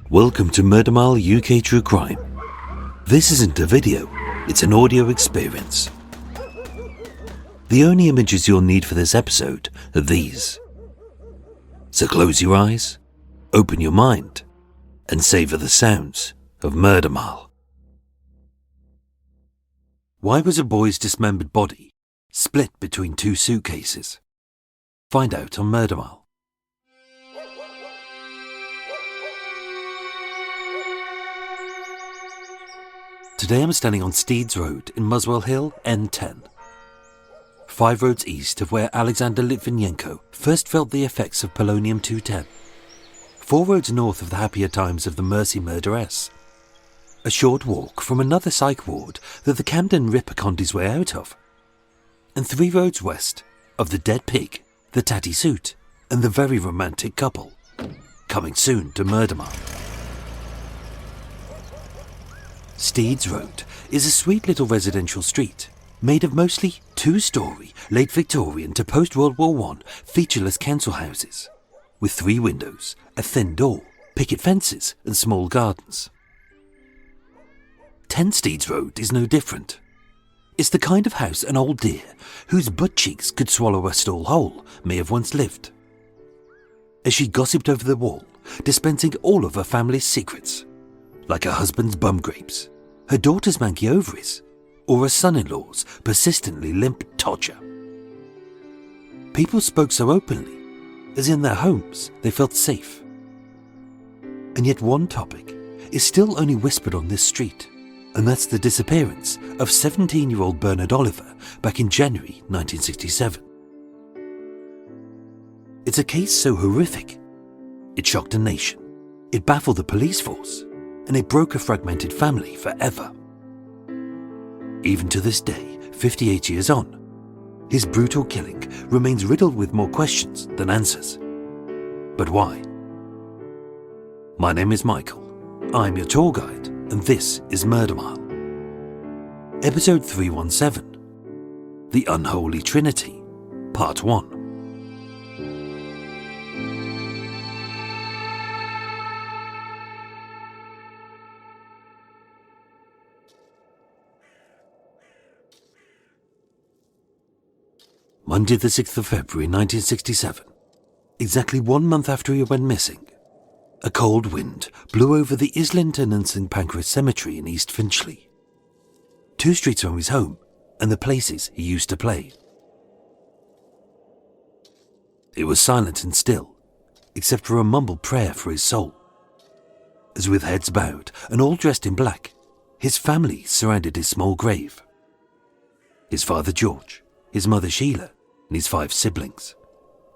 Welcome to Murder Mile UK True Crime. This isn't a video, it's an audio experience. The only images you'll need for this episode are these. So close your eyes, open your mind, and savour the sounds of Murder Mile. Why was a boy's dismembered body split between two suitcases? Find out on Murder Mile. Today I'm standing on Steeds Road in Muswell Hill, N10. 5 roads east of where Alexander Litvinenko first felt the effects of polonium-210. 4 roads north of the happier times of the Mercy murderess. A short walk from another psych ward that the Camden Ripper conned his way out of. And 3 roads west of the dead pig, the tatty suit, and the very romantic couple. Coming soon to Murder Mile. Steeds Road is a sweet little residential street made of mostly 2-storey, late Victorian to post-World War I featureless council houses, with 3 windows, a thin door, picket fences and small gardens. 10 Steeds Road is no different. It's the kind of house an old dear whose butt cheeks could swallow a stall whole may have once lived. As she gossiped over the wall, dispensing all of her family's secrets, like her husband's bum grapes, her daughter's manky ovaries, or her son-in-law's persistently limp todger. People spoke so openly, as in their homes they felt safe. And yet one topic is still only whispered on this street, and that's the disappearance of 17-year-old Bernard Oliver back in January 1967. It's a case so horrific, it shocked a nation, it baffled the police force, and it broke a fragmented family forever. Even to this day, 58 years on, his brutal killing remains riddled with more questions than answers. But why? My name is Michael, I'm your tour guide, and this is Murder Mile. Episode 317, The Unholy Trinity, Part 1. Monday the 6th of February 1967, exactly 1 month after he went missing, a cold wind blew over the Islington and St Pancras Cemetery in East Finchley, 2 streets from his home and the places he used to play. It was silent and still, except for a mumbled prayer for his soul, as with heads bowed and all dressed in black, his family surrounded his small grave. His father George, his mother Sheila, and his 5 siblings,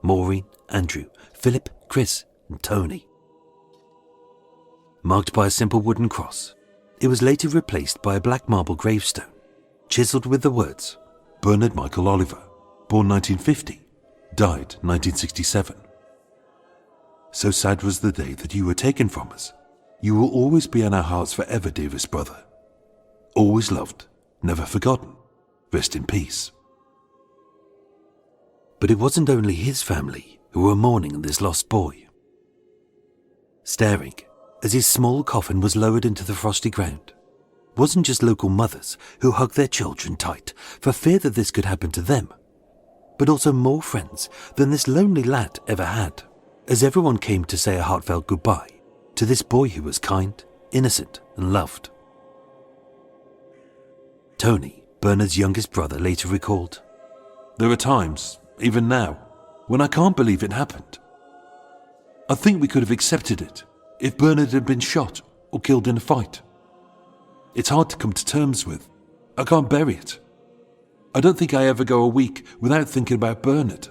Maureen, Andrew, Philip, Chris, and Tony. Marked by a simple wooden cross, it was later replaced by a black marble gravestone, chiselled with the words, Bernard Michael Oliver, born 1950, died 1967. So sad was the day that you were taken from us. You will always be in our hearts forever, dearest brother. Always loved, never forgotten. Rest in peace. But it wasn't only his family who were mourning this lost boy. Staring as his small coffin was lowered into the frosty ground wasn't just local mothers who hugged their children tight for fear that this could happen to them, but also more friends than this lonely lad ever had, as everyone came to say a heartfelt goodbye to this boy who was kind, innocent, and loved. Tony, Bernard's youngest brother, later recalled, "There are times, even now, when I can't believe it happened. I think we could have accepted it if Bernard had been shot or killed in a fight. It's hard to come to terms with. I can't bury it. I don't think I ever go a week without thinking about Bernard."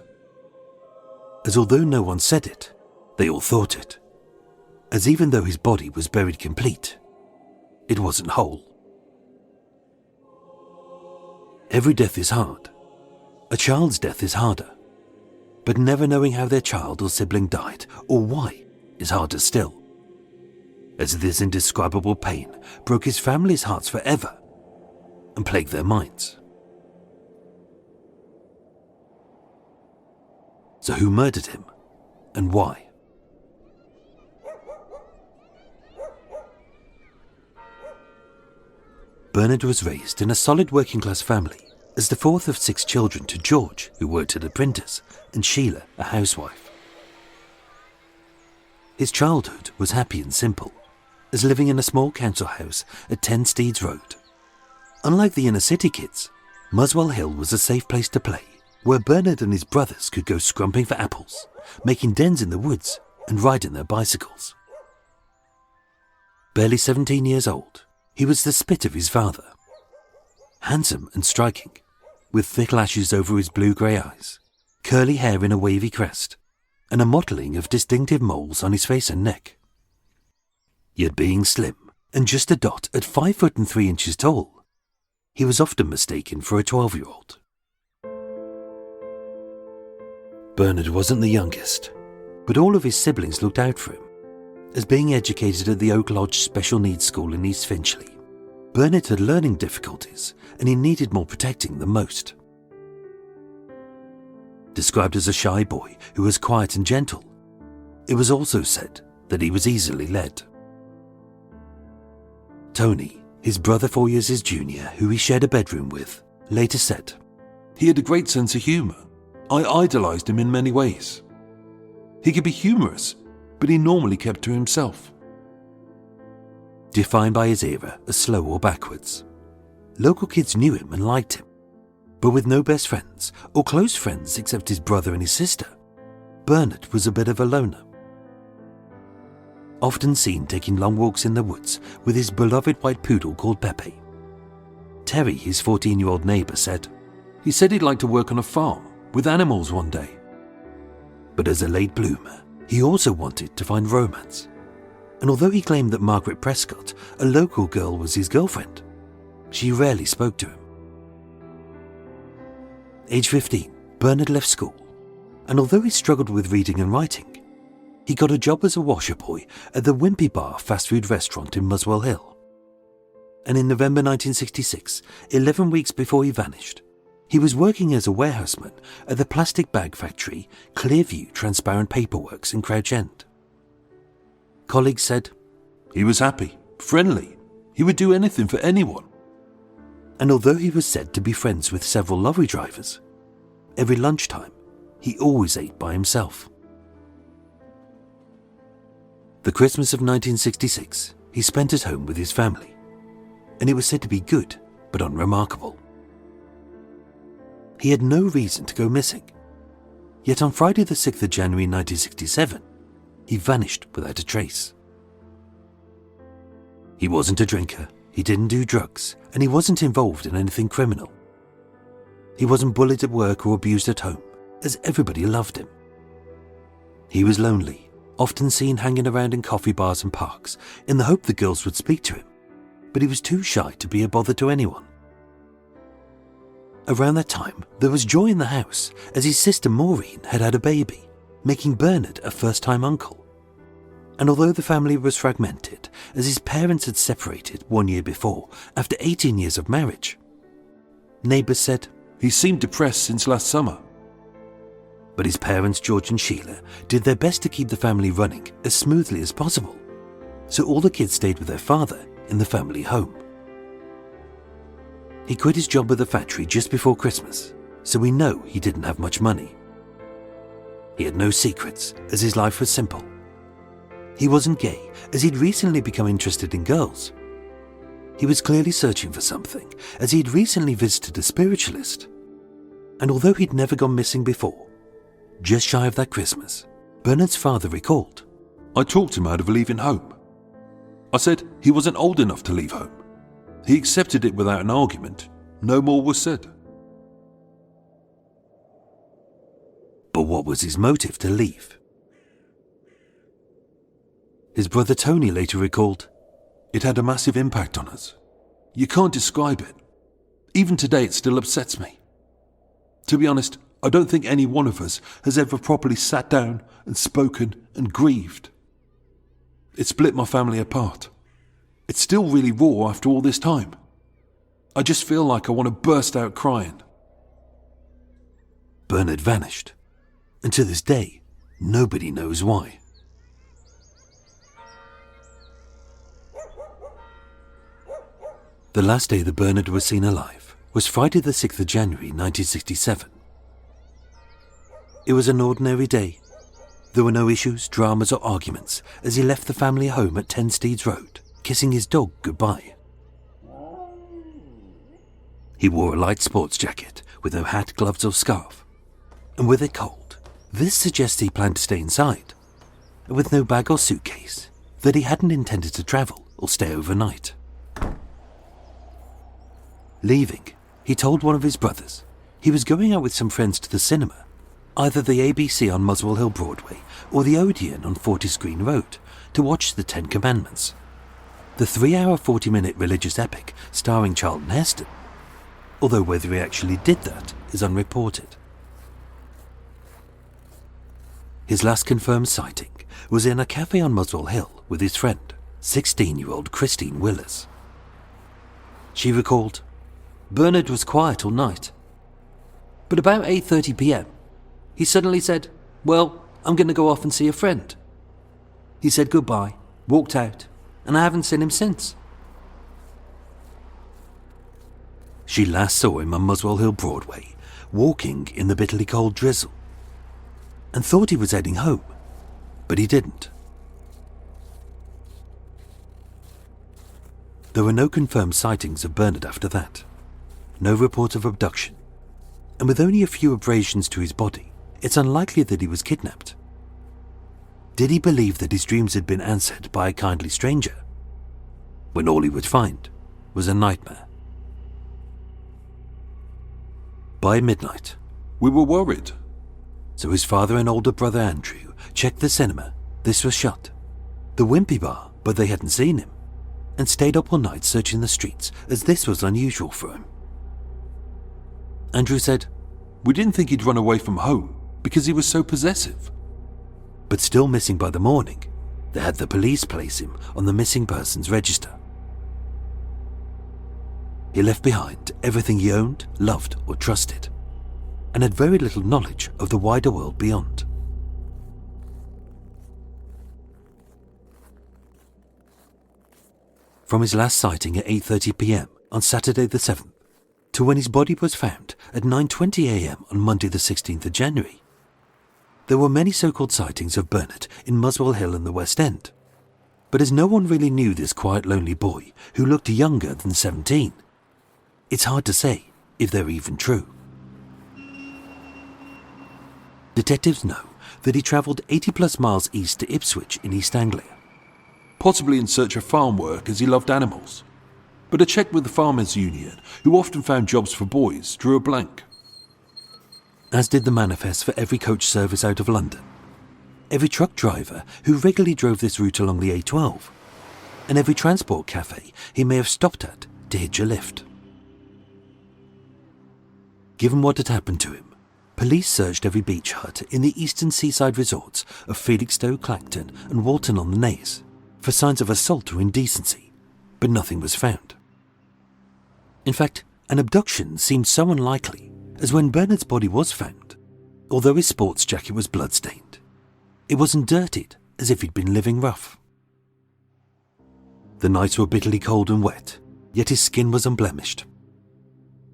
As although no one said it, they all thought it. As even though his body was buried complete, it wasn't whole. Every death is hard. A child's death is harder. But never knowing how their child or sibling died, or why, is harder still. As this indescribable pain broke his family's hearts forever and plagued their minds. So who murdered him, and why? Bernard was raised in a solid working-class family as the fourth of 6 children to George, who worked at a printer's, and Sheila, a housewife. His childhood was happy and simple, as living in a small council house at 10 Steeds Road. Unlike the inner city kids, Muswell Hill was a safe place to play, where Bernard and his brothers could go scrumping for apples, making dens in the woods and riding their bicycles. Barely 17 years old, he was the spit of his father. Handsome and striking, with thick lashes over his blue-grey eyes, curly hair in a wavy crest, and a mottling of distinctive moles on his face and neck. Yet being slim and just a dot at 5 foot and 3 inches tall, he was often mistaken for a 12-year-old. Bernard wasn't the youngest, but all of his siblings looked out for him. As being educated at the Oak Lodge Special Needs School in East Finchley, Bernard had learning difficulties and he needed more protecting than most. Described as a shy boy who was quiet and gentle, it was also said that he was easily led. Tony, his brother 4 years his junior, who he shared a bedroom with, later said, "He had a great sense of humour. I idolised him in many ways. He could be humorous, but he normally kept to himself." Defined by his era as slow or backwards, local kids knew him and liked him, but with no best friends or close friends except his brother and his sister, Bernard was a bit of a loner. Often seen taking long walks in the woods with his beloved white poodle called Pepe. Terry, his 14-year-old neighbour, said, "He said he'd like to work on a farm with animals one day." But as a late bloomer, he also wanted to find romance. And although he claimed that Margaret Prescott, a local girl, was his girlfriend, she rarely spoke to him. Age 15, Bernard left school, and although he struggled with reading and writing, he got a job as a washer boy at the Wimpy Bar fast food restaurant in Muswell Hill. And in November 1966, 11 weeks before he vanished, he was working as a warehouseman at the plastic bag factory Clearview Transparent Paperworks in Crouch End. Colleagues said, "He was happy, friendly. He would do anything for anyone." And although he was said to be friends with several lorry drivers, every lunchtime he always ate by himself. The Christmas of 1966 he spent at home with his family, and it was said to be good but unremarkable. He had no reason to go missing, yet on Friday the 6th of January 1967, he vanished without a trace. He wasn't a drinker, he didn't do drugs, and he wasn't involved in anything criminal. He wasn't bullied at work or abused at home, as everybody loved him. He was lonely, often seen hanging around in coffee bars and parks in the hope the girls would speak to him, but he was too shy to be a bother to anyone. Around that time, there was joy in the house as his sister Maureen had had a baby, making Bernard a first-time uncle. And although the family was fragmented, as his parents had separated 1 year before after 18 years of marriage, neighbours said, "He seemed depressed since last summer." But his parents, George and Sheila, did their best to keep the family running as smoothly as possible, so all the kids stayed with their father in the family home. He quit his job at the factory just before Christmas, so we know he didn't have much money. He had no secrets, as his life was simple. He wasn't gay, as he'd recently become interested in girls. He was clearly searching for something, as he'd recently visited a spiritualist. And although he'd never gone missing before, just shy of that Christmas, Bernard's father recalled, "I talked him out of leaving home. I said he wasn't old enough to leave home. He accepted it without an argument. No more was said." But what was his motive to leave? His brother Tony later recalled, "It had a massive impact on us. You can't describe it. Even today it still upsets me. To be honest, I don't think any one of us has ever properly sat down and spoken and grieved. It split my family apart. It's still really raw after all this time. I just feel like I want to burst out crying." Bernard vanished, and to this day, nobody knows why. The last day that Bernard was seen alive was Friday the 6th of January 1967. It was an ordinary day. There were no issues, dramas or arguments as he left the family home at 10 Steeds Road, kissing his dog goodbye. He wore a light sports jacket with no hat, gloves or scarf. And with it cold, this suggests he planned to stay inside. And with no bag or suitcase, that he hadn't intended to travel or stay overnight. Leaving, he told one of his brothers he was going out with some friends to the cinema, either the ABC on Muswell Hill Broadway or the Odeon on Fortis Green Road, to watch the 10 Commandments, the 3-hour 40-minute religious epic starring Charlton Heston, although whether he actually did that is unreported. His last confirmed sighting was in a cafe on Muswell Hill with his friend, 16-year-old Christine Willers. She recalled, "Bernard was quiet all night. But about 8:30 p.m, he suddenly said, 'Well, I'm going to go off and see a friend.' He said goodbye, walked out, and I haven't seen him since." She last saw him on Muswell Hill Broadway, walking in the bitterly cold drizzle, and thought he was heading home, but he didn't. There were no confirmed sightings of Bernard after that, no report of abduction, and with only a few abrasions to his body, it's unlikely that he was kidnapped. Did he believe that his dreams had been answered by a kindly stranger, when all he would find was a nightmare? By midnight, We were worried. so his father and older brother Andrew checked the cinema. This was shut. The Wimpy Bar, but they hadn't seen him, and stayed up all night searching the streets as this was unusual for him. Andrew said, We didn't think he'd run away from home because he was so possessive. but still missing by the morning, they had the police place him on the missing persons register. He left behind everything he owned, loved or trusted, and had very little knowledge of the wider world beyond. From his last sighting at 8:30 p.m. on Saturday the 7th, to when his body was found at 9:20 a.m. on Monday the 16th of January, there were many so-called sightings of Bernard in Muswell Hill and the West End. But as no one really knew this quiet, lonely boy who looked younger than 17, it's hard to say if they're even true. Detectives know that he travelled 80+ miles east to Ipswich in East Anglia, Possibly in search of farm work as he loved animals. But a check with the Farmers Union, who often found jobs for boys, drew a blank. as did the manifest for every coach service out of London, every truck driver who regularly drove this route along the A12, and every transport cafe he may have stopped at to hitch a lift. Given what had happened to him, police searched every beach hut in the eastern seaside resorts of Felixstowe, Clacton and Walton on the Naze for signs of assault or indecency, but nothing was found. In fact, an abduction seemed so unlikely, as when Bernard's body was found, although his sports jacket was blood-stained, it wasn't dirtied as if he'd been living rough. The nights were bitterly cold and wet, yet his skin was unblemished.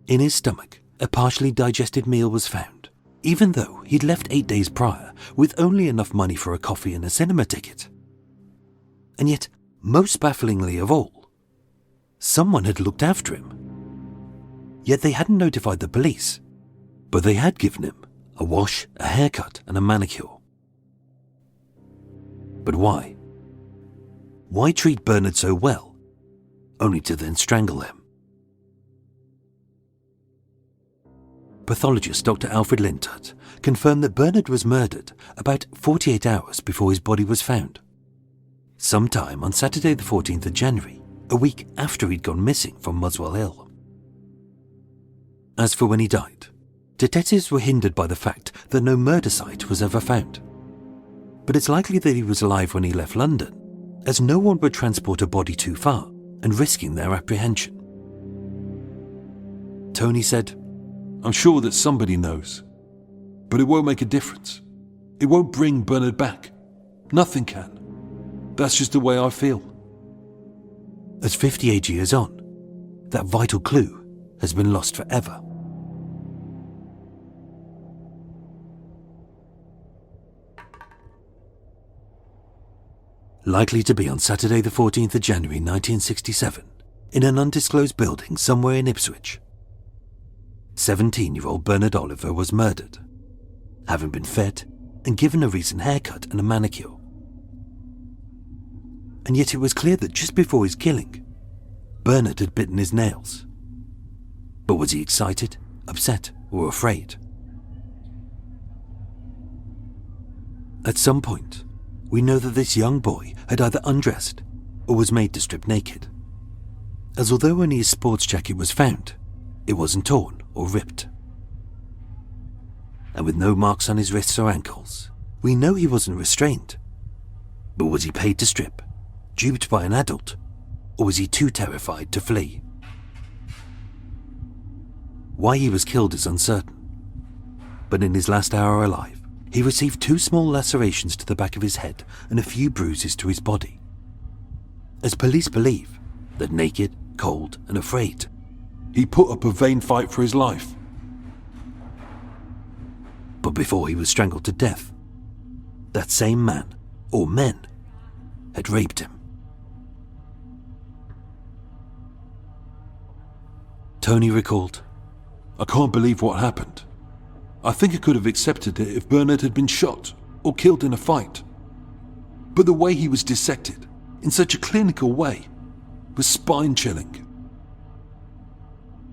In his stomach, a partially digested meal was found, even though he'd left 8 days prior with only enough money for a coffee and a cinema ticket. And yet, most bafflingly of all, someone had looked after him. Yet they hadn't notified the police, but they had given him a wash, a haircut and a manicure. But why? Why treat Bernard so well, only to then strangle him? Pathologist Dr. Alfred Lintut confirmed that Bernard was murdered about 48 hours before his body was found, sometime on Saturday the 14th of January, a week after he'd gone missing from Muswell Hill. As for when he died, detectives were hindered by the fact that no murder site was ever found. But it's likely that he was alive when he left London, as no one would transport a body too far and risking their apprehension. Tony said, I'm sure that somebody knows. But it won't make a difference. It won't bring Bernard back. Nothing can. That's just the way I feel. At 58 years on, that vital clue has been lost forever. Likely to be on Saturday the 14th of January 1967, in an undisclosed building somewhere in Ipswich, 17-year-old Bernard Oliver was murdered, having been fed and given a recent haircut and a manicure. And yet it was clear that just before his killing, Bernard had bitten his nails. But was he excited, upset, or afraid? At some point, we know that this young boy had either undressed or was made to strip naked, as although only his sports jacket was found, it wasn't torn or ripped. And with no marks on his wrists or ankles, we know he wasn't restrained. But was he paid to strip, duped by an adult, or was he too terrified to flee? Why he was killed is uncertain, but in his last hour alive, he received 2 small lacerations to the back of his head and a few bruises to his body. As police believe that naked, cold, and afraid, he put up a vain fight for his life. But before he was strangled to death, that same man, or men, had raped him. Tony recalled, "I can't believe what happened. I think I could have accepted it if Bernard had been shot or killed in a fight. But the way he was dissected, in such a clinical way, was spine-chilling."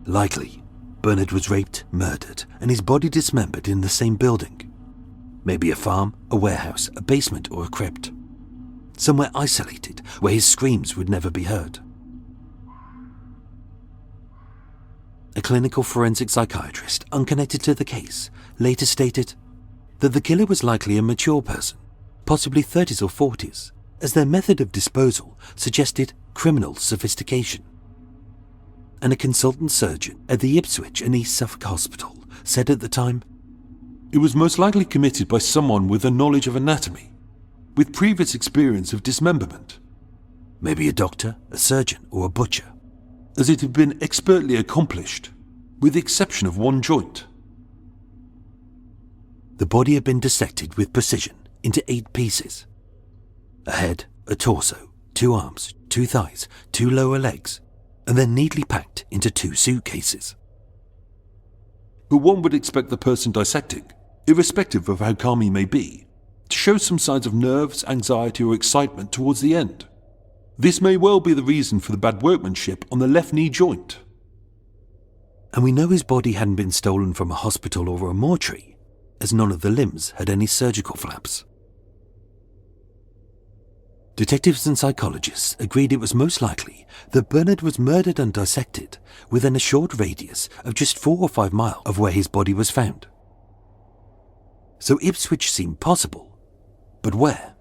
Likely, Bernard was raped, murdered, and his body dismembered in the same building. Maybe a farm, a warehouse, a basement, or a crypt. Somewhere isolated, where his screams would never be heard. A clinical forensic psychiatrist unconnected to the case later stated that the killer was likely a mature person, possibly 30s or 40s, as their method of disposal suggested criminal sophistication. And a consultant surgeon at the Ipswich and East Suffolk Hospital said at the time, "It was most likely committed by someone with a knowledge of anatomy, with previous experience of dismemberment. Maybe a doctor, a surgeon, or a butcher, as it had been expertly accomplished, with the exception of one joint." The body had been dissected with precision into 8 pieces. A head, a torso, 2 arms, 2 thighs, 2 lower legs, and then neatly packed into 2 suitcases. But one would expect the person dissecting, irrespective of how calm he may be, to show some signs of nerves, anxiety, or excitement towards the end. This may well be the reason for the bad workmanship on the left knee joint. And we know his body hadn't been stolen from a hospital or a mortuary, as none of the limbs had any surgical flaps. Detectives and psychologists agreed it was most likely that Bernard was murdered and dissected within a short radius of just 4 or 5 miles of where his body was found. So Ipswich seemed possible, but where?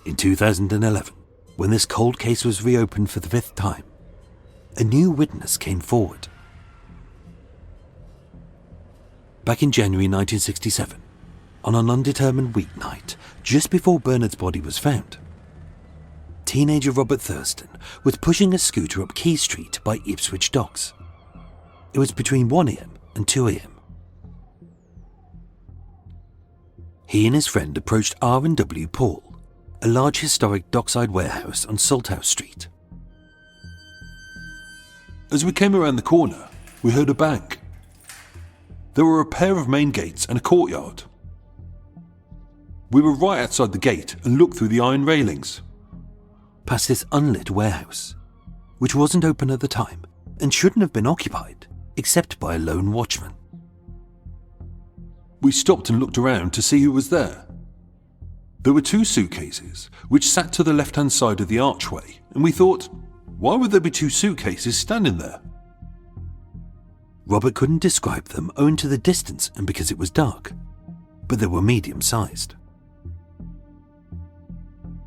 In 2011, when this cold case was reopened for the 5th time, a new witness came forward. Back in January 1967, on an undetermined weeknight, just before Bernard's body was found, teenager Robert Thurston was pushing a scooter up Key Street by Ipswich Docks. It was between 1 a.m. and 2 a.m. He and his friend approached R&W Paul, a large historic dockside warehouse on Salthouse Street. As we came around the corner, we heard a bang. There were a pair of main gates and a courtyard. We were right outside the gate and looked through the iron railings. Past this unlit warehouse, which wasn't open at the time and shouldn't have been occupied except by a lone watchman. We stopped and looked around to see who was there. There were 2 suitcases, which sat to the left-hand side of the archway, and we thought, why would there be 2 suitcases standing there? Robert couldn't describe them owing to the distance and because it was dark, but they were medium-sized.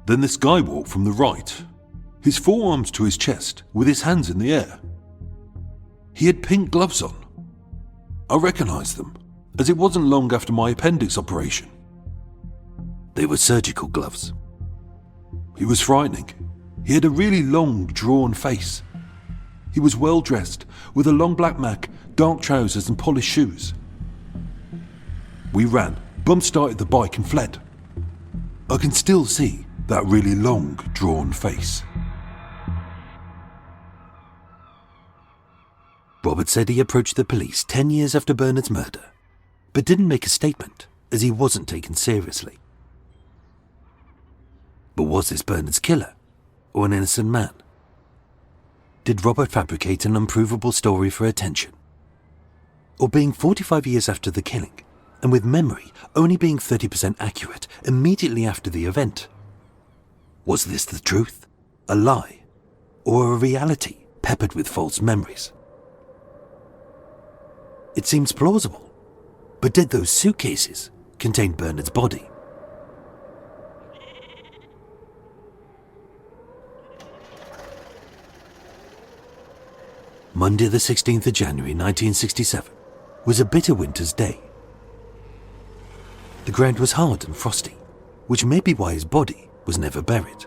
Then this guy walked from the right, his forearms to his chest, with his hands in the air. He had pink gloves on. I recognised them, as it wasn't long after my appendix operation. They were surgical gloves. He was frightening. He had a really long, drawn face. He was well dressed, with a long black mac, dark trousers and polished shoes. We ran, bump-started the bike and fled. I can still see that really long, drawn face. Robert said he approached the police 10 years after Bernard's murder, but didn't make a statement as he wasn't taken seriously. But was this Bernard's killer, or an innocent man? Did Robert fabricate an unprovable story for attention? Or being 45 years after the killing, and with memory only being 30% accurate immediately after the event? Was this the truth, a lie, or a reality peppered with false memories? It seems plausible, but did those suitcases contain Bernard's body? Monday the 16th of January 1967 was a bitter winter's day. The ground was hard and frosty, which may be why his body was never buried.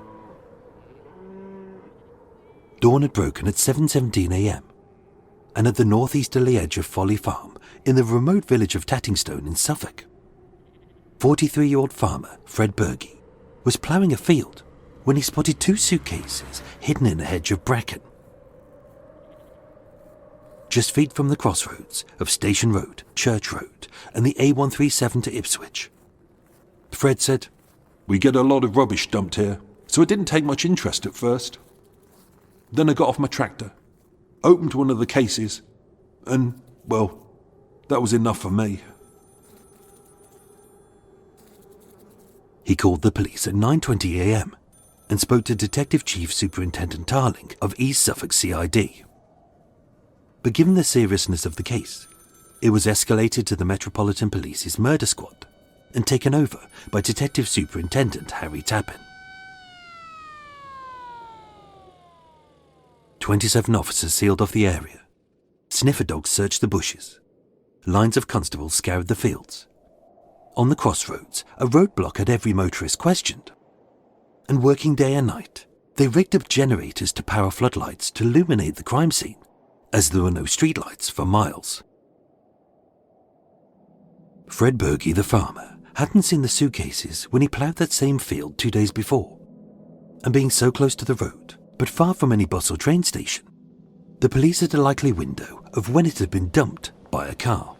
Dawn had broken at 7:17 a.m, and at the northeasterly edge of Folly Farm in the remote village of Tattingstone in Suffolk, 43-year-old farmer Fred Berge was ploughing a field when he spotted two suitcases hidden in a hedge of bracken. Just feet from the crossroads of Station Road, Church Road, and the A137 to Ipswich. Fred said, "We get a lot of rubbish dumped here, so it didn't take much interest at first. Then I got off my tractor, opened one of the cases, and, well, that was enough for me." He called the police at 9:20 a.m. and spoke to Detective Chief Superintendent Tarling of East Suffolk CID. But given the seriousness of the case, it was escalated to the Metropolitan Police's murder squad and taken over by Detective Superintendent Harry Tappan. 27 officers sealed off the area. Sniffer dogs searched the bushes. Lines of constables scoured the fields. On the crossroads, a roadblock had every motorist questioned. And working day and night, they rigged up generators to power floodlights to illuminate the crime scene, as there were no streetlights for miles. Fred Berge, the farmer, hadn't seen the suitcases when he ploughed that same field 2 days before. And being so close to the road, but far from any bus or train station, the police had a likely window of when it had been dumped by a car.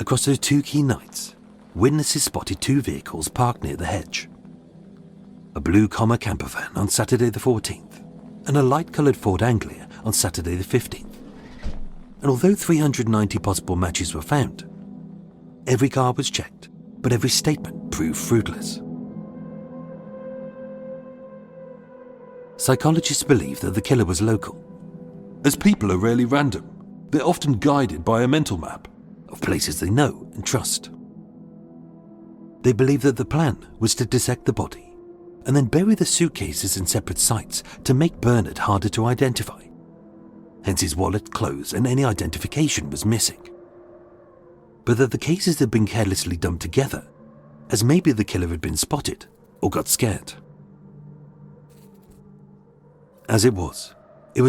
Across those 2 key nights, witnesses spotted 2 vehicles parked near the hedge. A blue Commer camper van on Saturday the 14th, and a light-coloured Ford Anglia on Saturday the 15th. And although 390 possible matches were found, every car was checked, but every statement proved fruitless. Psychologists believe that the killer was local. As people are rarely random, they're often guided by a mental map of places they know and trust. They believe that the plan was to dissect the body and then bury the suitcases in separate sites to make Bernard harder to identify. Hence his wallet, clothes, and any identification was missing. But that the cases had been carelessly dumped together, as maybe the killer had been spotted or got scared. As it was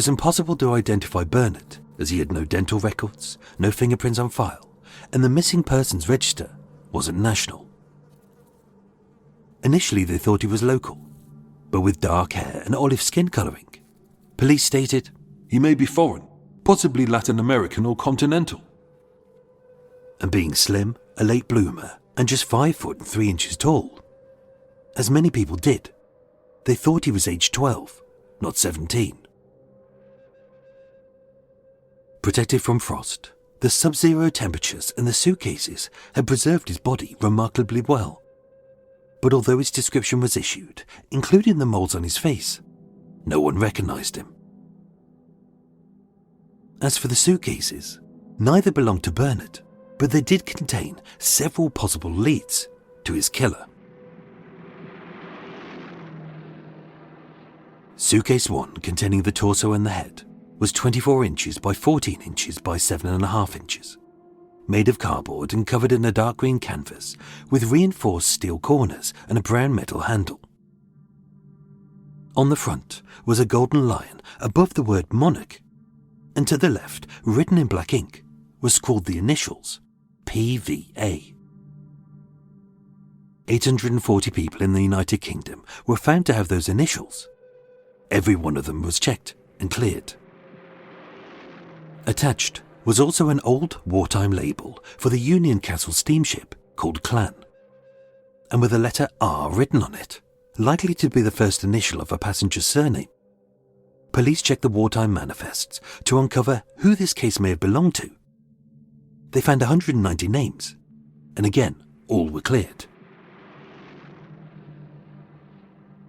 impossible to identify Bernard, as he had no dental records, no fingerprints on file, and the missing persons register wasn't national. Initially they thought he was local, but with dark hair and olive skin colouring. Police stated, "He may be foreign, possibly Latin American or continental." And being slim, a late bloomer, and just 5 foot 3 inches tall, as many people did, they thought he was aged 12, not 17. Protected from frost, the sub-zero temperatures and the suitcases had preserved his body remarkably well. But although his description was issued, including the moles on his face, no one recognized him. As for the suitcases, neither belonged to Bernard, but they did contain several possible leads to his killer. Suitcase 1, containing the torso and the head, was 24 inches by 14 inches by 7.5 inches, made of cardboard and covered in a dark green canvas with reinforced steel corners and a brown metal handle. On the front was a golden lion above the word monarch, and to the left, written in black ink, was scrawled the initials PVA. 840 people in the United Kingdom were found to have those initials. Every one of them was checked and cleared. Attached was also an old wartime label for the Union Castle steamship called Clan, and with a letter R written on it, likely to be the first initial of a passenger's surname. Police checked the wartime manifests to uncover who this case may have belonged to. They found 190 names, and again, all were cleared.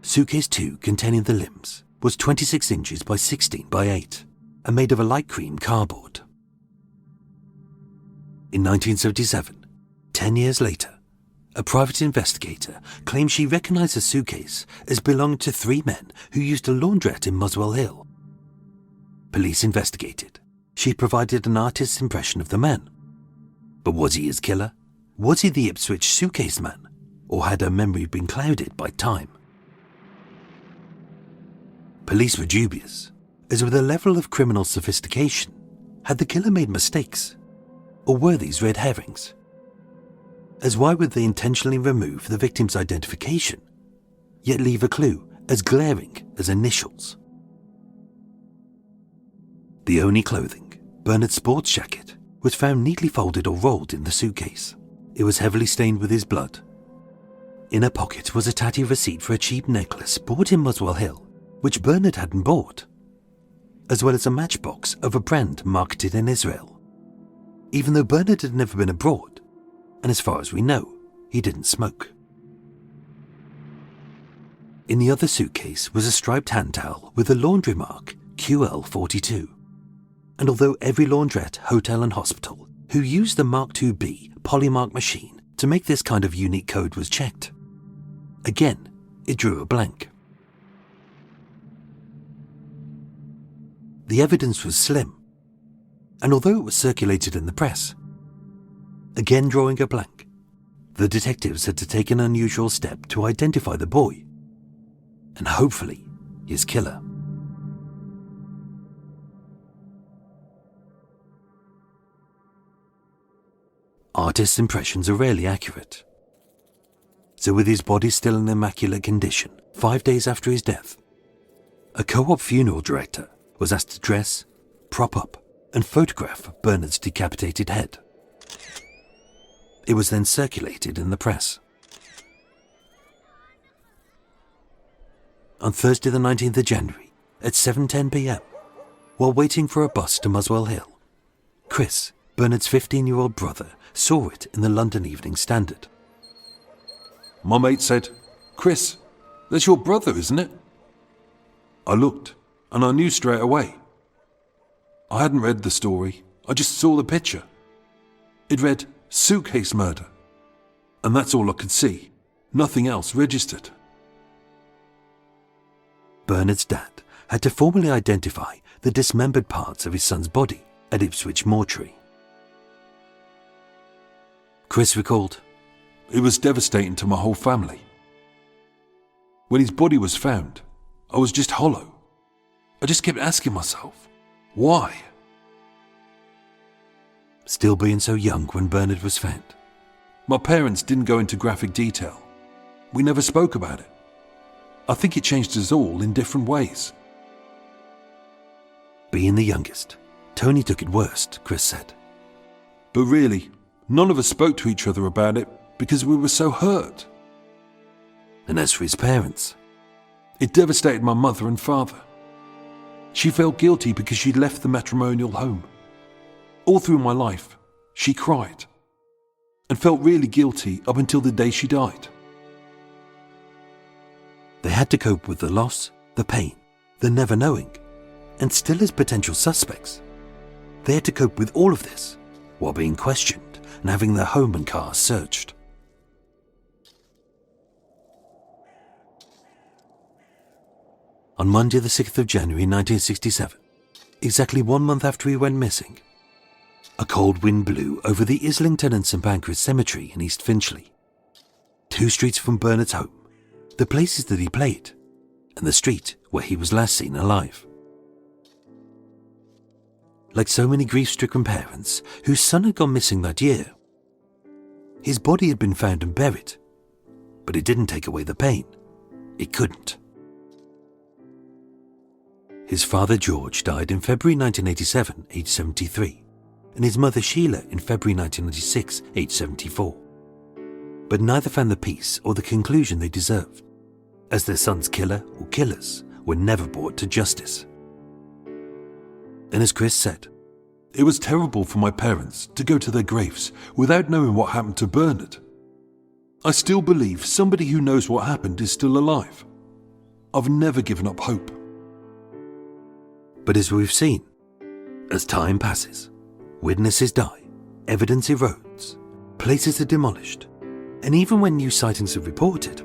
Suitcase 2, containing the limbs, was 26 inches by 16 by 8 and made of a light cream cardboard. In 1977, 10 years later, a private investigator claimed she recognized the suitcase as belonging to 3 men who used a laundrette in Muswell Hill. Police investigated. She provided an artist's impression of the man. But was he his killer? Was he the Ipswich suitcase man? Or had her memory been clouded by time? Police were dubious, as with a level of criminal sophistication, had the killer made mistakes? Or were these red herrings? As why would they intentionally remove the victim's identification, yet leave a clue as glaring as initials? The only clothing, Bernard's sports jacket, was found neatly folded or rolled in the suitcase. It was heavily stained with his blood. In her pocket was a tatty receipt for a cheap necklace bought in Muswell Hill, which Bernard hadn't bought, as well as a matchbox of a brand marketed in Israel, even though Bernard had never been abroad, and as far as we know, he didn't smoke. In the other suitcase was a striped hand towel with a laundry mark QL42, and although every laundrette, hotel and hospital who used the Mark IIB polymark machine to make this kind of unique code was checked, again, it drew a blank. The evidence was slim, and although it was circulated in the press, again drawing a blank, the detectives had to take an unusual step to identify the boy, and hopefully his killer. Artists' impressions are rarely accurate. So with his body still in immaculate condition, 5 days after his death, a co-op funeral director was asked to dress, prop up, and photograph Bernard's decapitated head. It was then circulated in the press. On Thursday the 19th of January at 7:10 p.m, while waiting for a bus to Muswell Hill, Chris, Bernard's 15-year-old brother, saw it in the London Evening Standard. My mate said, "Chris, that's your brother, isn't it?" I looked, and I knew straight away. I hadn't read the story, I just saw the picture. It read, "Suitcase murder." And that's all I could see. Nothing else registered. Bernard's dad had to formally identify the dismembered parts of his son's body at Ipswich mortuary. Chris recalled, "It was devastating to my whole family. When his body was found, I was just hollow. I just kept asking myself, why?" Still being so young when Bernard was found, My parents didn't go into graphic detail. We never spoke about it. I think it changed us all in different ways. being the youngest, Tony took it worst, Chris said. But really, none of us spoke to each other about it because we were so hurt. And as for his parents, it devastated my mother and father. She felt guilty because she'd left the matrimonial home. All through my life, she cried and felt really guilty up until the day she died. They had to cope with the loss, the pain, the never knowing, and still as potential suspects. They had to cope with all of this while being questioned and having their home and car searched. On Monday the 6th of January 1967, exactly 1 month after he went missing, a cold wind blew over the Islington and St Pancras Cemetery in East Finchley, 2 streets from Bernard's home, the places that he played, and the street where he was last seen alive. Like so many grief-stricken parents whose son had gone missing that year, his body had been found and buried, but it didn't take away the pain. It couldn't. His father George died in February 1987, aged 73, and his mother Sheila in February 1996, aged 74. But neither found the peace or the conclusion they deserved, as their son's killer or killers were never brought to justice. And as Chris said, "It was terrible for my parents to go to their graves without knowing what happened to Bernard. I still believe somebody who knows what happened is still alive. I've never given up hope." but as we've seen, as time passes, witnesses die, evidence erodes, places are demolished, and even when new sightings are reported,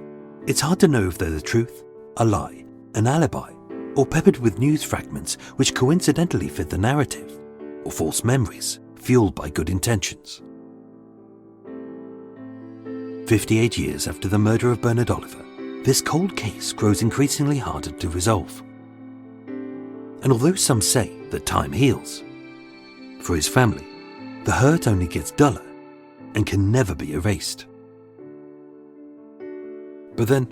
it's hard to know if they're the truth, a lie, an alibi, or peppered with news fragments which coincidentally fit the narrative, or false memories fueled by good intentions. 58 years after the murder of Bernard Oliver, this cold case grows increasingly harder to resolve. And although some say that time heals, for his family, the hurt only gets duller and can never be erased. But then,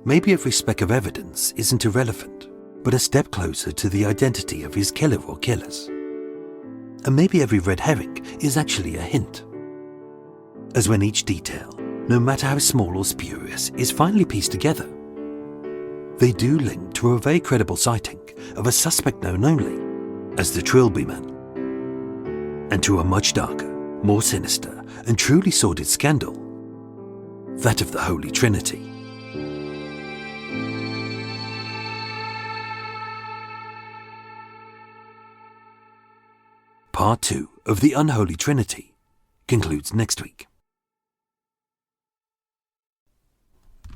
maybe every speck of evidence isn't irrelevant, but a step closer to the identity of his killer or killers. And maybe every red herring is actually a hint. As when each detail, no matter how small or spurious, is finally pieced together, they do link to a very credible sighting of a suspect known only as the Trilby Man, and to a much darker, more sinister and truly sordid scandal, that of the Holy Trinity. Part 2 of the Unholy Trinity concludes next week.